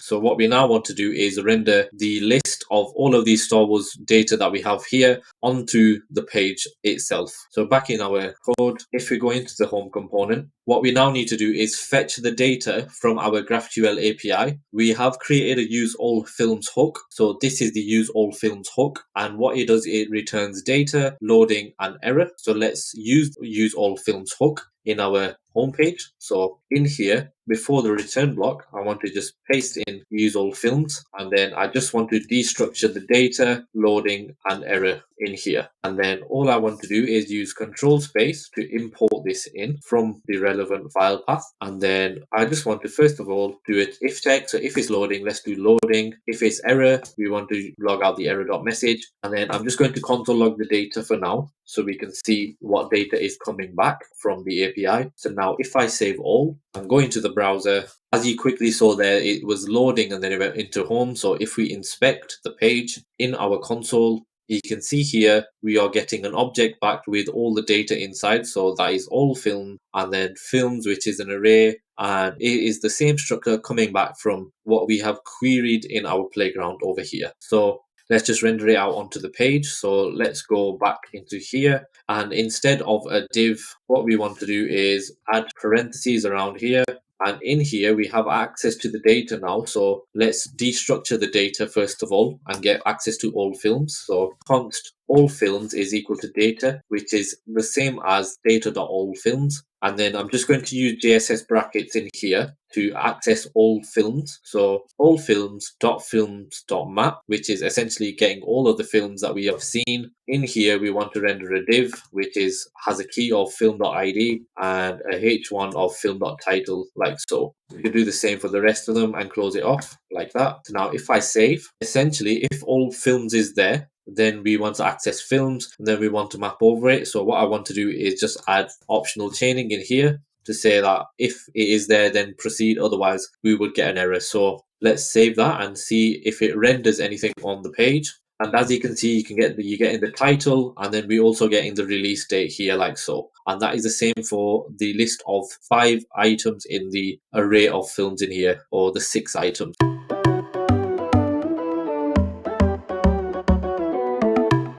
So what we now want to do is render the list of all of these Star Wars data that we have here onto the page itself. So back in our code, if we go into the home component, what we now need to do is fetch the data from our GraphQL API. We have created a use all films hook. So this is the use all films hook. And what it does, it returns data, loading, and error. So let's use all films hook in our homepage. So in here, before the return block, I want to just paste in use all films, and then I just want to destructure the data, loading, and error in here. And then all I want to do is use control space to import this in from the relevant file path. And then I just want to first of all do it if check. So if it's loading, let's do loading. If it's error, we want to log out the error.message. And then I'm just going to console log the data for now, so we can see what data is coming back from the API. So now if I save all, I'm going to the browser. As you quickly saw there, it was loading and then it went into home. So if we inspect the page in our console, you can see here we are getting an object back with all the data inside. So that is all film, and then films, which is an array, and it is the same structure coming back from what we have queried in our playground over here. So let's just render it out onto the page. So let's go back into here, and instead of a div, what we want to do is add parentheses around here. And in here, we have access to the data now. So let's destructure the data first of all and get access to all films. So const all films is equal to data, which is the same as data.allFilms. And then I'm just going to use JSS brackets in here to access all films. So all films.films.map, which is essentially getting all of the films that we have seen. In here, we want to render a div, which has a key of film.id and a h1 of film.title, like so. We can do the same for the rest of them and close it off like that. So now if I save, essentially if all films is there, then we want to access films, and then we want to map over it. So what I want to do is just add optional chaining in here to say that if it is there, then proceed, otherwise we would get an error. So let's save that and see if it renders anything on the page. And as you can see, you get in the title, and then we also get in the release date here, like so. And that is the same for the list of 5 items in the array of films in here, or the 6 items.